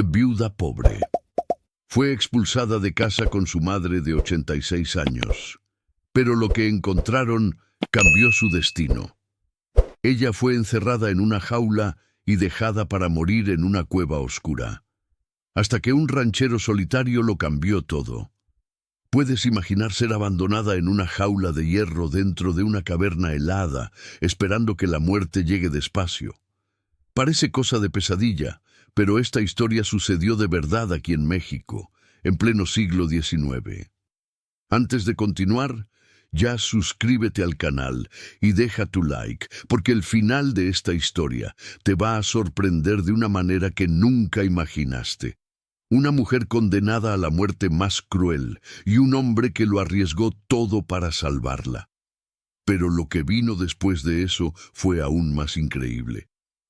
Viuda pobre. Fue expulsada de casa con su madre de 86 años. Pero lo que encontraron cambió su destino. Ella fue encerrada en una jaula y dejada para morir en una cueva oscura. Hasta que un ranchero solitario lo cambió todo. Puedes imaginar ser abandonada en una jaula de hierro dentro de una caverna helada, esperando que la muerte llegue despacio. Parece cosa de pesadilla, pero esta historia sucedió de verdad aquí en México, en pleno siglo XIX. Antes de continuar, ya suscríbete al canal y deja tu like, porque el final de esta historia te va a sorprender de una manera que nunca imaginaste. Una mujer condenada a la muerte más cruel y un hombre que lo arriesgó todo para salvarla. Pero lo que vino después de eso fue aún más increíble.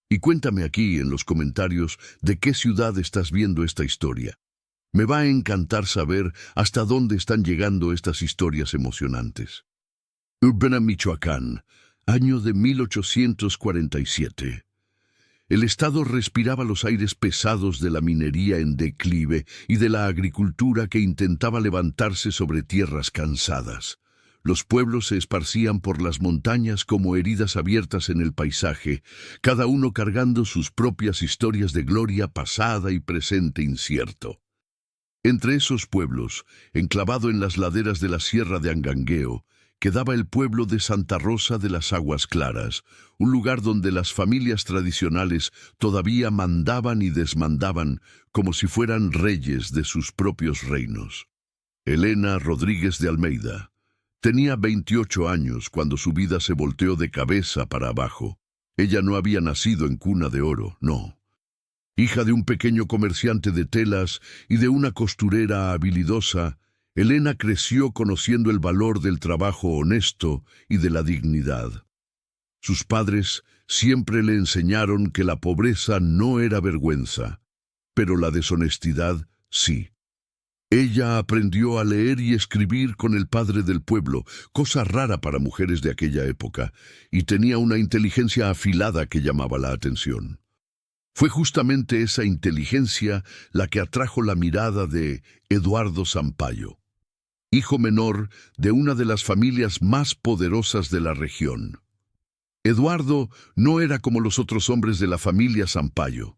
Y cuéntame aquí en los comentarios de qué ciudad estás viendo esta historia. Me va a encantar saber hasta dónde están llegando estas historias emocionantes. Urbana, Michoacán, año de 1847. El estado respiraba los aires pesados de la minería en declive y de la agricultura que intentaba levantarse sobre tierras cansadas. Los pueblos se esparcían por las montañas como heridas abiertas en el paisaje, cada uno cargando sus propias historias de gloria pasada y presente incierto. Entre esos pueblos, enclavado en las laderas de la Sierra de Angangueo, quedaba el pueblo de Santa Rosa de las Aguas Claras, un lugar donde las familias tradicionales todavía mandaban y desmandaban como si fueran reyes de sus propios reinos. Elena Rodríguez de Almeida tenía 28 años cuando su vida se volteó de cabeza para abajo. Ella no había nacido en cuna de oro, no. Hija de un pequeño comerciante de telas y de una costurera habilidosa, Elena creció conociendo el valor del trabajo honesto y de la dignidad. Sus padres siempre le enseñaron que la pobreza no era vergüenza, pero la deshonestidad sí. Ella aprendió a leer y escribir con el padre del pueblo, cosa rara para mujeres de aquella época, y tenía una inteligencia afilada que llamaba la atención. Fue justamente esa inteligencia la que atrajo la mirada de Eduardo Sampaio, hijo menor de una de las familias más poderosas de la región. Eduardo no era como los otros hombres de la familia Sampaio.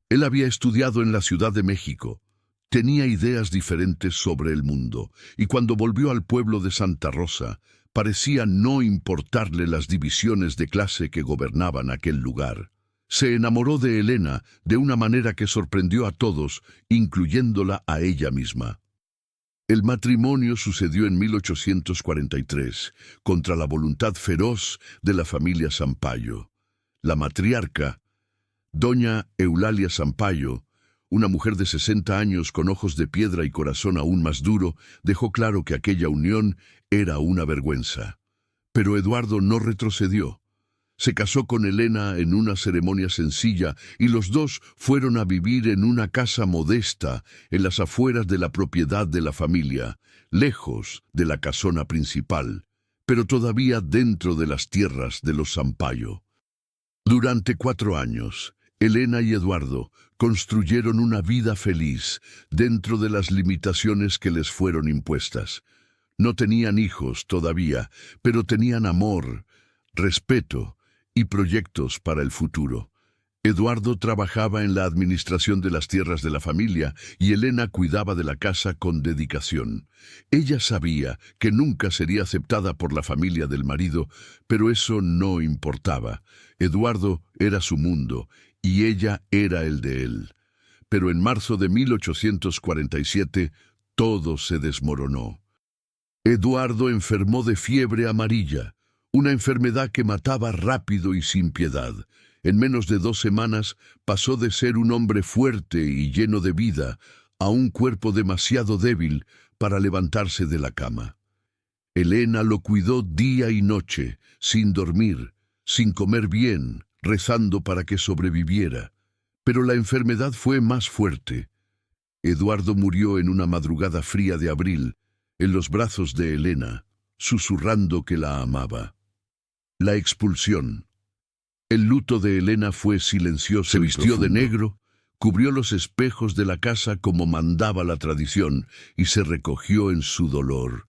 Él había estudiado en la Ciudad de México, tenía ideas diferentes sobre el mundo, y cuando volvió al pueblo de Santa Rosa, parecía no importarle las divisiones de clase que gobernaban aquel lugar. Se enamoró de Elena de una manera que sorprendió a todos, incluyéndola a ella misma. El matrimonio sucedió en 1843, contra la voluntad feroz de la familia Sampaio. La matriarca, doña Eulalia Sampaio, una mujer de 60 años con ojos de piedra y corazón aún más duro, dejó claro que aquella unión era una vergüenza. Pero Eduardo no retrocedió. Se casó con Elena en una ceremonia sencilla y los dos fueron a vivir en una casa modesta en las afueras de la propiedad de la familia, lejos de la casona principal, pero todavía dentro de las tierras de los Sampaio. Durante 4 años, Elena y Eduardo construyeron una vida feliz dentro de las limitaciones que les fueron impuestas. No tenían hijos todavía, pero tenían amor, respeto y proyectos para el futuro. Eduardo trabajaba en la administración de las tierras de la familia y Elena cuidaba de la casa con dedicación. Ella sabía que nunca sería aceptada por la familia del marido, pero eso no importaba. Eduardo era su mundo y ella era el de él. Pero en marzo de 1847 todo se desmoronó. Eduardo enfermó de fiebre amarilla, una enfermedad que mataba rápido y sin piedad. En menos de 2 semanas pasó de ser un hombre fuerte y lleno de vida a un cuerpo demasiado débil para levantarse de la cama. Elena lo cuidó día y noche, sin dormir, sin comer bien, rezando para que sobreviviera. Pero la enfermedad fue más fuerte. Eduardo murió en una madrugada fría de abril, en los brazos de Elena, susurrando que la amaba. La expulsión. El luto de Elena fue silencioso. Se vistió de negro, cubrió los espejos de la casa como mandaba la tradición y se recogió en su dolor.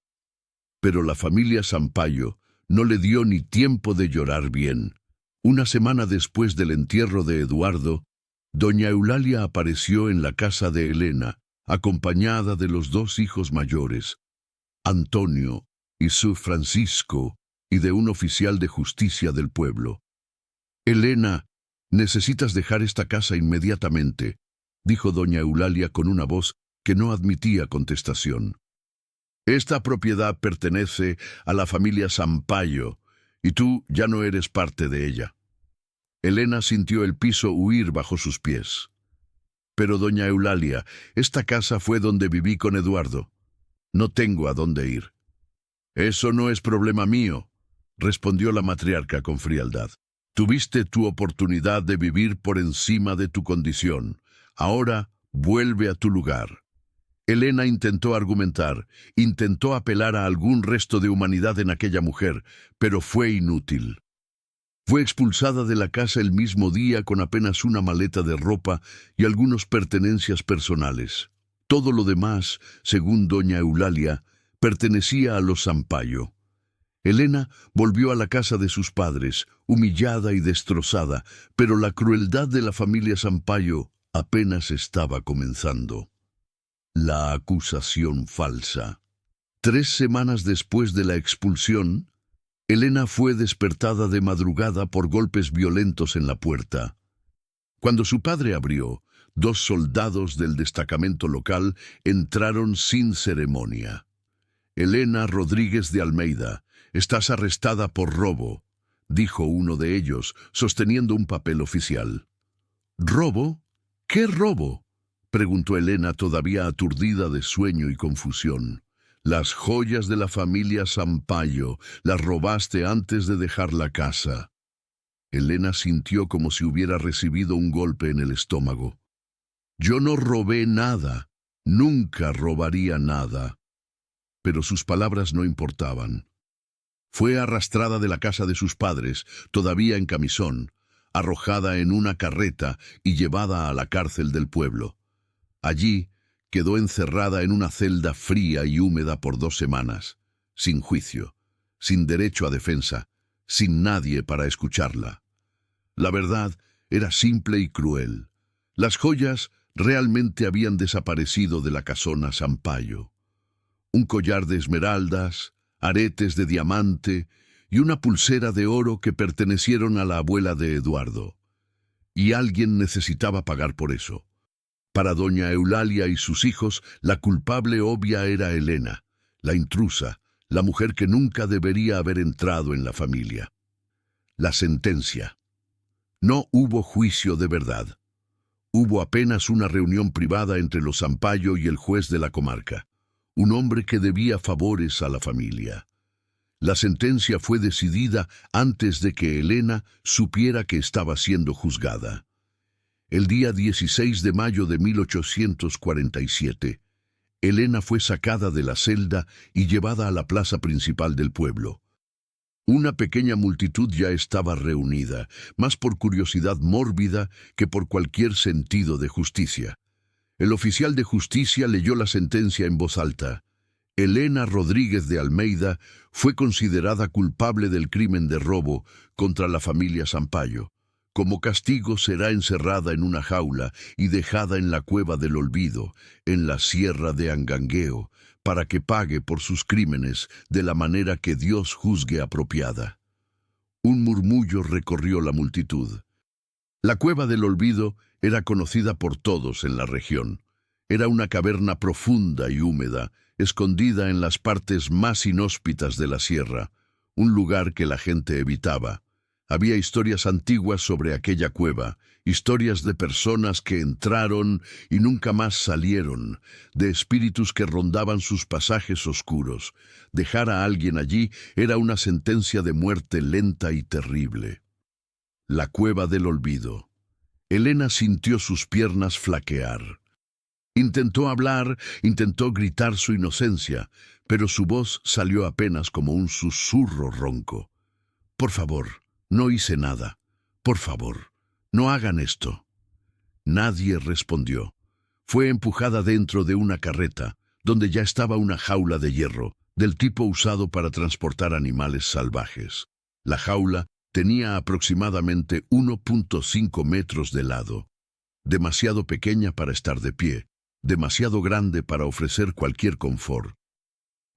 Pero la familia Sampaio no le dio ni tiempo de llorar bien. Una semana después del entierro de Eduardo, doña Eulalia apareció en la casa de Elena, acompañada de los dos hijos mayores, Antonio y su Francisco, y de un oficial de justicia del pueblo. «Elena, necesitas dejar esta casa inmediatamente», dijo doña Eulalia con una voz que no admitía contestación. «Esta propiedad pertenece a la familia Sampaio, y tú ya no eres parte de ella». Elena sintió el piso huir bajo sus pies. «Pero doña Eulalia, esta casa fue donde viví con Eduardo. No tengo a dónde ir». «Eso no es problema mío», respondió la matriarca con frialdad. «Tuviste tu oportunidad de vivir por encima de tu condición. Ahora vuelve a tu lugar». Elena intentó argumentar, intentó apelar a algún resto de humanidad en aquella mujer, pero fue inútil. Fue expulsada de la casa el mismo día con apenas una maleta de ropa y algunas pertenencias personales. Todo lo demás, según doña Eulalia, pertenecía a los Sampaio. Elena volvió a la casa de sus padres, humillada y destrozada, pero la crueldad de la familia Sampaio apenas estaba comenzando. La acusación falsa. 3 semanas después de la expulsión, Elena fue despertada de madrugada por golpes violentos en la puerta. Cuando su padre abrió, 2 soldados del destacamento local entraron sin ceremonia. «Elena Rodríguez de Almeida, estás arrestada por robo», dijo uno de ellos, sosteniendo un papel oficial. «¿Robo? ¿Qué robo?», preguntó Elena, todavía aturdida de sueño y confusión. «Las joyas de la familia Sampaio las robaste antes de dejar la casa». Elena sintió como si hubiera recibido un golpe en el estómago. «Yo no robé nada, nunca robaría nada». Pero sus palabras no importaban. Fue arrastrada de la casa de sus padres, todavía en camisón, arrojada en una carreta y llevada a la cárcel del pueblo. Allí quedó encerrada en una celda fría y húmeda por 2 semanas, sin juicio, sin derecho a defensa, sin nadie para escucharla. La verdad era simple y cruel. Las joyas realmente habían desaparecido de la casona Sampaio. Un collar de esmeraldas, aretes de diamante y una pulsera de oro que pertenecieron a la abuela de Eduardo. Y alguien necesitaba pagar por eso. Para doña Eulalia y sus hijos, la culpable obvia era Elena, la intrusa, la mujer que nunca debería haber entrado en la familia. La sentencia. No hubo juicio de verdad. Hubo apenas una reunión privada entre los Sampaio y el juez de la comarca, un hombre que debía favores a la familia. La sentencia fue decidida antes de que Elena supiera que estaba siendo juzgada. El día 16 de mayo de 1847, Elena fue sacada de la celda y llevada a la plaza principal del pueblo. Una pequeña multitud ya estaba reunida, más por curiosidad mórbida que por cualquier sentido de justicia. El oficial de justicia leyó la sentencia en voz alta. Elena Rodríguez de Almeida fue considerada culpable del crimen de robo contra la familia Sampaio. Como castigo será encerrada en una jaula y dejada en la cueva del olvido, en la sierra de Angangueo, para que pague por sus crímenes de la manera que Dios juzgue apropiada. Un murmullo recorrió la multitud. La cueva del olvido era conocida por todos en la región. Era una caverna profunda y húmeda, escondida en las partes más inhóspitas de la sierra, un lugar que la gente evitaba. Había historias antiguas sobre aquella cueva, historias de personas que entraron y nunca más salieron, de espíritus que rondaban sus pasajes oscuros. Dejar a alguien allí era una sentencia de muerte lenta y terrible. La cueva del olvido. Elena sintió sus piernas flaquear. Intentó hablar, intentó gritar su inocencia, pero su voz salió apenas como un susurro ronco. «Por favor, no hice nada. Por favor, no hagan esto». Nadie respondió. Fue empujada dentro de una carreta, donde ya estaba una jaula de hierro, del tipo usado para transportar animales salvajes. La jaula tenía aproximadamente 1.5 metros de lado, demasiado pequeña para estar de pie, demasiado grande para ofrecer cualquier confort.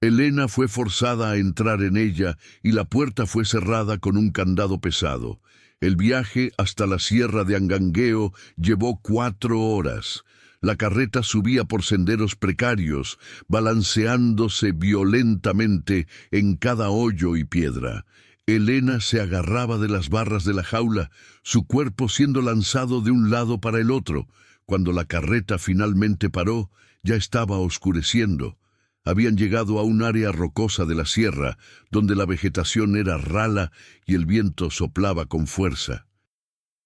Elena fue forzada a entrar en ella y la puerta fue cerrada con un candado pesado. El viaje hasta la sierra de Angangueo llevó 4 horas. La carreta subía por senderos precarios, balanceándose violentamente en cada hoyo y piedra. Elena se agarraba de las barras de la jaula, su cuerpo siendo lanzado de un lado para el otro. Cuando la carreta finalmente paró, ya estaba oscureciendo. Habían llegado a un área rocosa de la sierra, donde la vegetación era rala y el viento soplaba con fuerza.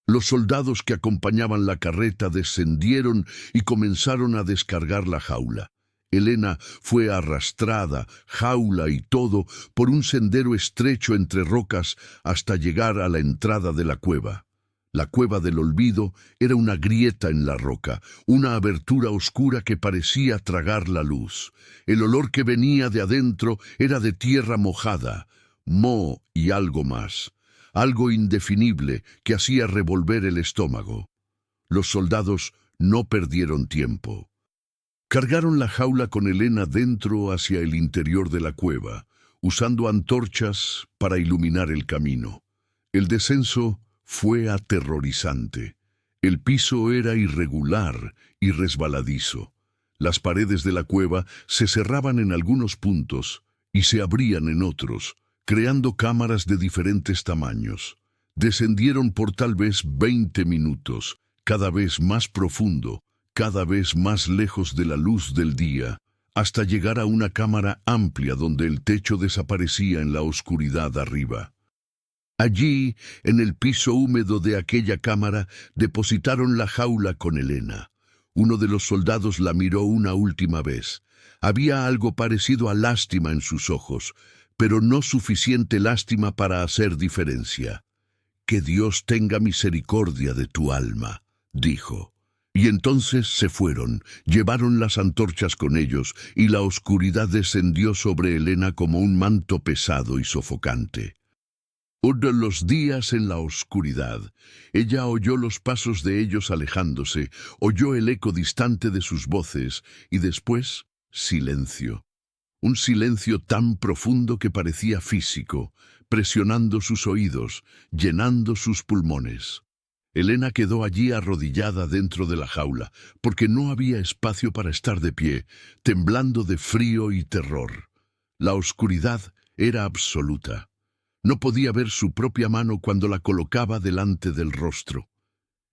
Los soldados que acompañaban la carreta descendieron y comenzaron a descargar la jaula. Elena fue arrastrada, jaula y todo, por un sendero estrecho entre rocas hasta llegar a la entrada de la cueva. La cueva del olvido era una grieta en la roca, una abertura oscura que parecía tragar la luz. El olor que venía de adentro era de tierra mojada, moho y algo más. Algo indefinible que hacía revolver el estómago. Los soldados no perdieron tiempo. Cargaron la jaula con Elena dentro hacia el interior de la cueva, usando antorchas para iluminar el camino. El descenso fue aterrorizante. El piso era irregular y resbaladizo. Las paredes de la cueva se cerraban en algunos puntos y se abrían en otros, creando cámaras de diferentes tamaños. Descendieron por tal vez 20 minutos, cada vez más profundo, cada vez más lejos de la luz del día, hasta llegar a una cámara amplia donde el techo desaparecía en la oscuridad arriba. Allí, en el piso húmedo de aquella cámara, depositaron la jaula con Elena. Uno de los soldados la miró una última vez. Había algo parecido a lástima en sus ojos, pero no suficiente lástima para hacer diferencia. «Que Dios tenga misericordia de tu alma», dijo. Y entonces se fueron, llevaron las antorchas con ellos, y la oscuridad descendió sobre Elena como un manto pesado y sofocante. Uno de los días en la oscuridad, ella oyó los pasos de ellos alejándose, oyó el eco distante de sus voces, y después, silencio. Un silencio tan profundo que parecía físico, presionando sus oídos, llenando sus pulmones. Elena quedó allí arrodillada dentro de la jaula, porque no había espacio para estar de pie, temblando de frío y terror. La oscuridad era absoluta. No podía ver su propia mano cuando la colocaba delante del rostro.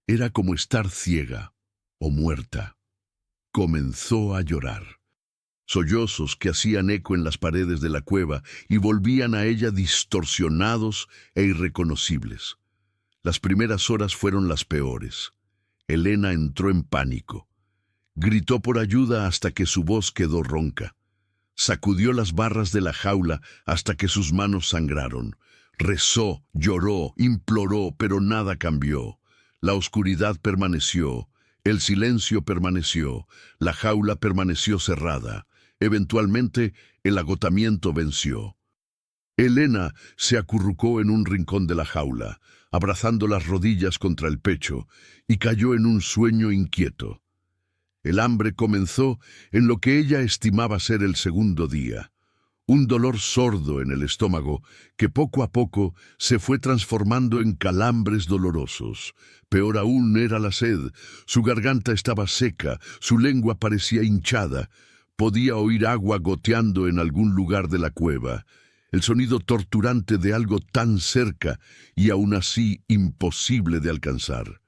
Era como estar ciega o muerta. Comenzó a llorar. Sollozos que hacían eco en las paredes de la cueva y volvían a ella distorsionados e irreconocibles. Las primeras horas fueron las peores. Elena entró en pánico. Gritó por ayuda hasta que su voz quedó ronca. Sacudió las barras de la jaula hasta que sus manos sangraron. Rezó, lloró, imploró, pero nada cambió. La oscuridad permaneció, el silencio permaneció, la jaula permaneció cerrada. Eventualmente, el agotamiento venció. Elena se acurrucó en un rincón de la jaula, abrazando las rodillas contra el pecho, y cayó en un sueño inquieto. El hambre comenzó en lo que ella estimaba ser el segundo día. Un dolor sordo en el estómago que poco a poco se fue transformando en calambres dolorosos. Peor aún era la sed. Su garganta estaba seca, su lengua parecía hinchada. Podía oír agua goteando en algún lugar de la cueva. El sonido torturante de algo tan cerca y aún así imposible de alcanzar.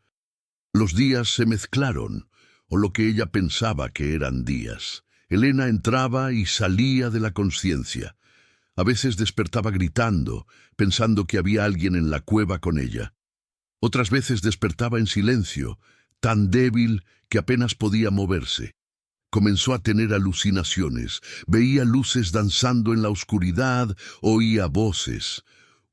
Los días se mezclaron, o lo que ella pensaba que eran días. Elena entraba y salía de la conciencia. A veces despertaba gritando, pensando que había alguien en la cueva con ella. Otras veces despertaba en silencio, tan débil que apenas podía moverse. Comenzó a tener alucinaciones, veía luces danzando en la oscuridad, oía voces.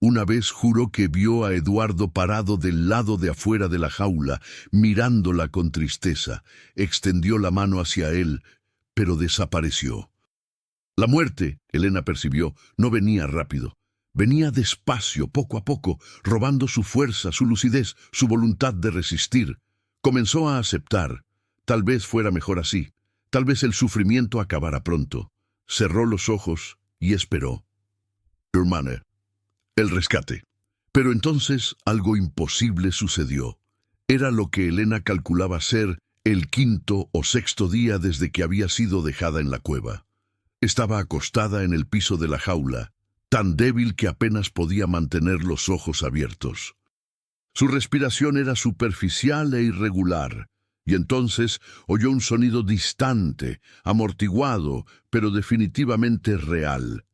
Una vez juró que vio a Eduardo parado del lado de afuera de la jaula, mirándola con tristeza. Extendió la mano hacia él, pero desapareció. La muerte, Elena percibió, no venía rápido. Venía despacio, poco a poco, robando su fuerza, su lucidez, su voluntad de resistir. Comenzó a aceptar. Tal vez fuera mejor así. Tal vez el sufrimiento acabara pronto. Cerró los ojos y esperó. Hermana, el rescate. Pero entonces algo imposible sucedió. Era lo que Elena calculaba ser el quinto o sexto día desde que había sido dejada en la cueva. Estaba acostada en el piso de la jaula, tan débil que apenas podía mantener los ojos abiertos. Su respiración era superficial e irregular, y entonces oyó un sonido distante, amortiguado, pero definitivamente real.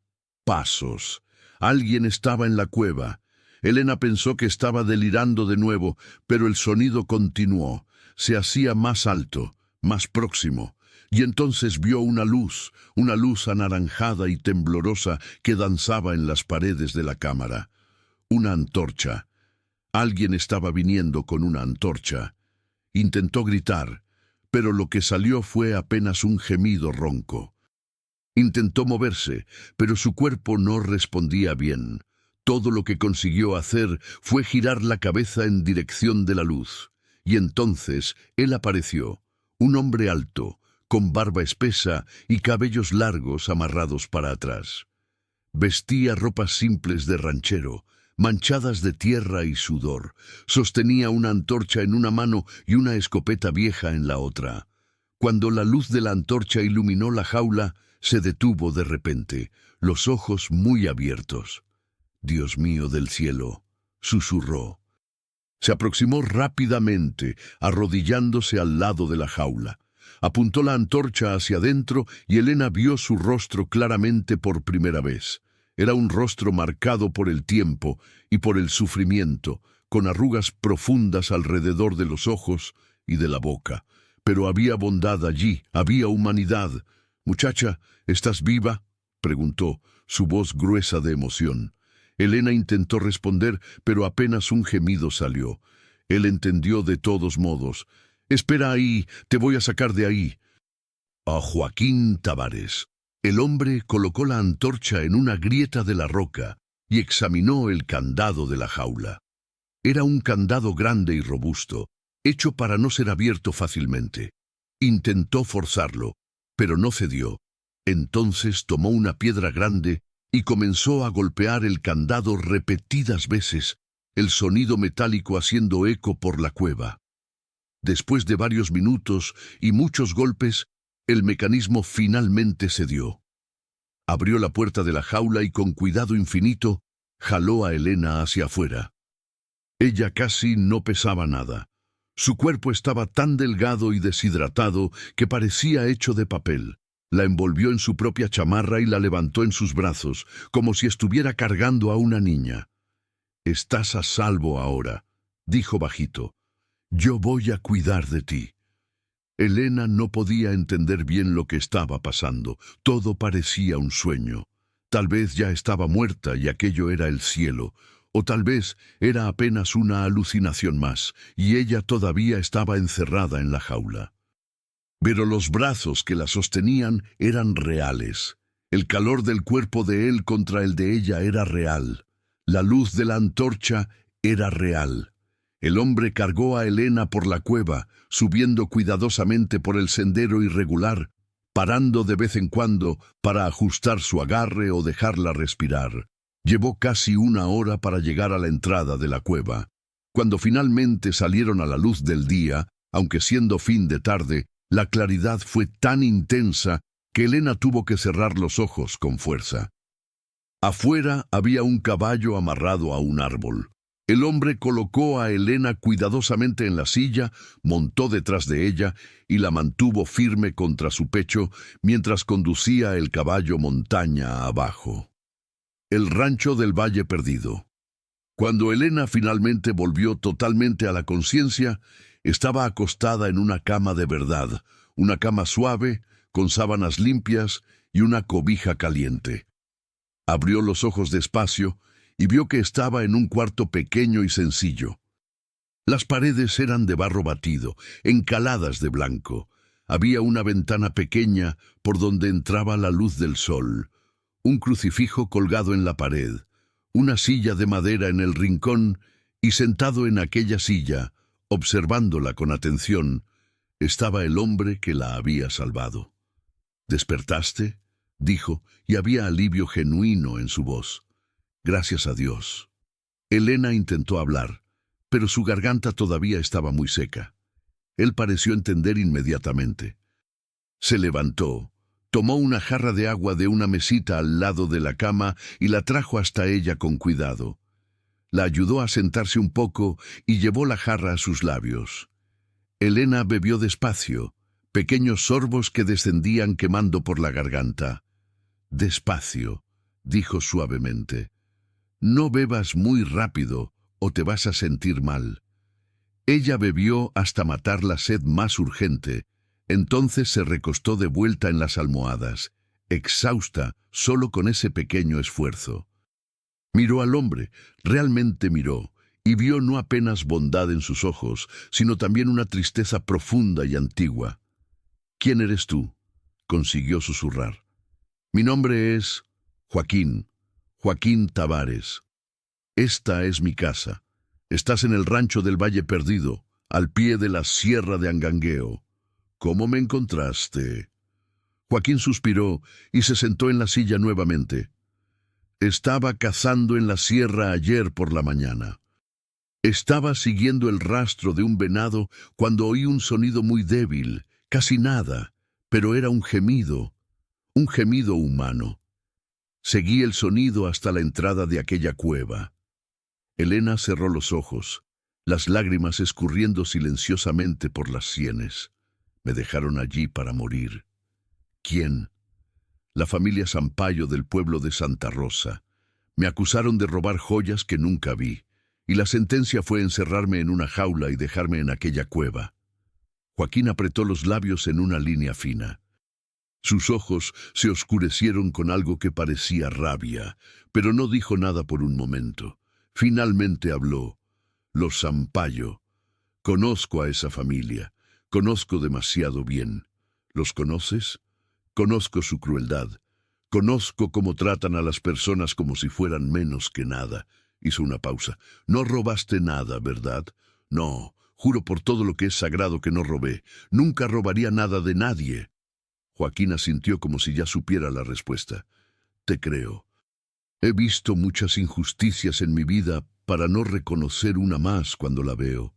Pasos. Alguien estaba en la cueva. Elena pensó que estaba delirando de nuevo, pero el sonido continuó. Se hacía más alto, más próximo. Y entonces vio una luz anaranjada y temblorosa que danzaba en las paredes de la cámara. Una antorcha. Alguien estaba viniendo con una antorcha. Intentó gritar, pero lo que salió fue apenas un gemido ronco. Intentó moverse, pero su cuerpo no respondía bien. Todo lo que consiguió hacer fue girar la cabeza en dirección de la luz. Y entonces él apareció, un hombre alto, con barba espesa y cabellos largos amarrados para atrás. Vestía ropas simples de ranchero, manchadas de tierra y sudor. Sostenía una antorcha en una mano y una escopeta vieja en la otra. Cuando la luz de la antorcha iluminó la jaula, se detuvo de repente, los ojos muy abiertos. «Dios mío del cielo», susurró. Se aproximó rápidamente, arrodillándose al lado de la jaula. Apuntó la antorcha hacia adentro y Elena vio su rostro claramente por primera vez. Era un rostro marcado por el tiempo y por el sufrimiento, con arrugas profundas alrededor de los ojos y de la boca. Pero había bondad allí, había humanidad. «Muchacha, ¿estás viva?», preguntó, su voz gruesa de emoción. Elena intentó responder, pero apenas un gemido salió. Él entendió de todos modos. «Espera ahí, te voy a sacar de ahí». A Joaquín Tavares. El hombre colocó la antorcha en una grieta de la roca y examinó el candado de la jaula. Era un candado grande y robusto, hecho para no ser abierto fácilmente. Intentó forzarlo, pero no cedió. Entonces tomó una piedra grande y comenzó a golpear el candado repetidas veces, el sonido metálico haciendo eco por la cueva. Después de varios minutos y muchos golpes, el mecanismo finalmente cedió. Abrió la puerta de la jaula y con cuidado infinito jaló a Elena hacia afuera. Ella casi no pesaba nada. Su cuerpo estaba tan delgado y deshidratado que parecía hecho de papel. La envolvió en su propia chamarra y la levantó en sus brazos, como si estuviera cargando a una niña. «Estás a salvo ahora», dijo bajito. «Yo voy a cuidar de ti». Elena no podía entender bien lo que estaba pasando. Todo parecía un sueño. Tal vez ya estaba muerta y aquello era el cielo, o tal vez era apenas una alucinación más, y ella todavía estaba encerrada en la jaula. Pero los brazos que la sostenían eran reales. El calor del cuerpo de él contra el de ella era real. La luz de la antorcha era real. El hombre cargó a Elena por la cueva, subiendo cuidadosamente por el sendero irregular, parando de vez en cuando para ajustar su agarre o dejarla respirar. Llevó casi una hora para llegar a la entrada de la cueva. Cuando finalmente salieron a la luz del día, aunque siendo fin de tarde, la claridad fue tan intensa que Elena tuvo que cerrar los ojos con fuerza. Afuera había un caballo amarrado a un árbol. El hombre colocó a Elena cuidadosamente en la silla, montó detrás de ella y la mantuvo firme contra su pecho mientras conducía el caballo montaña abajo. El rancho del Valle Perdido. Cuando Elena finalmente volvió totalmente a la conciencia, estaba acostada en una cama de verdad, una cama suave, con sábanas limpias y una cobija caliente. Abrió los ojos despacio y vio que estaba en un cuarto pequeño y sencillo. Las paredes eran de barro batido, encaladas de blanco. Había una ventana pequeña por donde entraba la luz del sol, un crucifijo colgado en la pared, una silla de madera en el rincón, y sentado en aquella silla, observándola con atención, estaba el hombre que la había salvado. «¿Despertaste?», dijo, y había alivio genuino en su voz. «Gracias a Dios». Elena intentó hablar, pero su garganta todavía estaba muy seca. Él pareció entender inmediatamente. Se levantó, tomó una jarra de agua de una mesita al lado de la cama y la trajo hasta ella con cuidado. La ayudó a sentarse un poco y llevó la jarra a sus labios. Elena bebió despacio, pequeños sorbos que descendían quemando por la garganta. «Despacio», dijo suavemente. «No bebas muy rápido o te vas a sentir mal». Ella bebió hasta matar la sed más urgente. Entonces se recostó de vuelta en las almohadas, exhausta solo con ese pequeño esfuerzo. Miró al hombre, realmente miró, y vio no apenas bondad en sus ojos, sino también una tristeza profunda y antigua. «¿Quién eres tú?», consiguió susurrar. «Mi nombre es Joaquín Tavares. Esta es mi casa. Estás en el rancho del Valle Perdido, al pie de la Sierra de Angangueo. ¿Cómo me encontraste?». Joaquín suspiró y se sentó en la silla nuevamente. «Estaba cazando en la sierra ayer por la mañana. Estaba siguiendo el rastro de un venado cuando oí un sonido muy débil, casi nada, pero era un gemido humano. Seguí el sonido hasta la entrada de aquella cueva». Elena cerró los ojos, las lágrimas escurriendo silenciosamente por las sienes. «Me dejaron allí para morir». «¿Quién?». «La familia Sampaio del pueblo de Santa Rosa. Me acusaron de robar joyas que nunca vi, y la sentencia fue encerrarme en una jaula y dejarme en aquella cueva». Joaquín apretó los labios en una línea fina. Sus ojos se oscurecieron con algo que parecía rabia, pero no dijo nada por un momento. Finalmente habló. «Los Sampaio. Conozco a esa familia. Conozco demasiado bien. ¿Los conoces? Conozco su crueldad. Conozco cómo tratan a las personas como si fueran menos que nada». Hizo una pausa. «No robaste nada, ¿verdad?». «No, juro por todo lo que es sagrado que no robé. Nunca robaría nada de nadie». Joaquín asintió como si ya supiera la respuesta. «Te creo. He visto muchas injusticias en mi vida para no reconocer una más cuando la veo».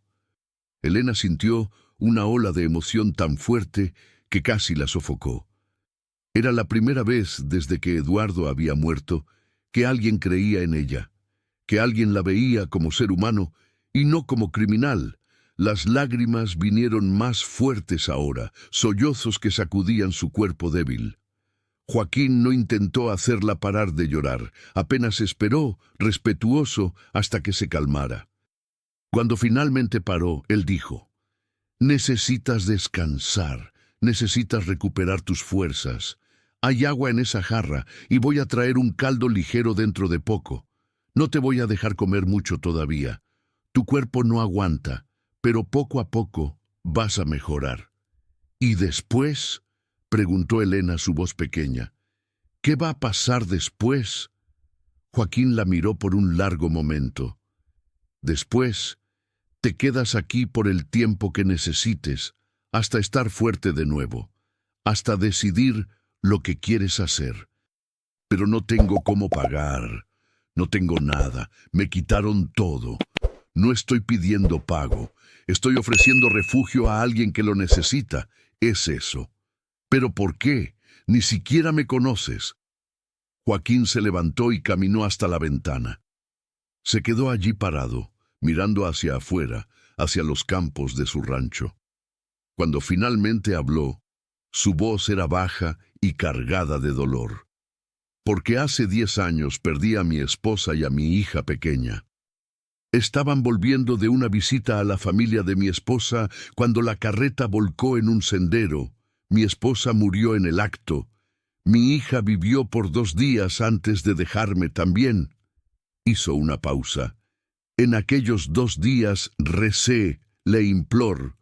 Elena sintió una ola de emoción tan fuerte que casi la sofocó. Era la primera vez desde que Eduardo había muerto que alguien creía en ella, que alguien la veía como ser humano y no como criminal. Las lágrimas vinieron más fuertes ahora, sollozos que sacudían su cuerpo débil. Joaquín no intentó hacerla parar de llorar, apenas esperó, respetuoso, hasta que se calmara. Cuando finalmente paró, él dijo: «Necesitas descansar, necesitas recuperar tus fuerzas. Hay agua en esa jarra y voy a traer un caldo ligero dentro de poco. No te voy a dejar comer mucho todavía. Tu cuerpo no aguanta, pero poco a poco vas a mejorar». «¿Y después?», preguntó Elena, su voz pequeña. «¿Qué va a pasar después?». Joaquín la miró por un largo momento. «Después, te quedas aquí por el tiempo que necesites, hasta estar fuerte de nuevo, hasta decidir lo que quieres hacer. Pero no tengo cómo pagar, no tengo nada, me quitaron todo. No estoy pidiendo pago, estoy ofreciendo refugio a alguien que lo necesita, es eso». «¿Pero por qué? Ni siquiera me conoces». Joaquín se levantó y caminó hasta la ventana. Se quedó allí parado, mirando hacia afuera, hacia los campos de su rancho. Cuando finalmente habló, su voz era baja y cargada de dolor. «Porque hace 10 años perdí a mi esposa y a mi hija pequeña. Estaban volviendo de una visita a la familia de mi esposa cuando la carreta volcó en un sendero. Mi esposa murió en el acto. Mi hija vivió por 2 días antes de dejarme también. Hizo una pausa. En aquellos 2 días recé, le implor,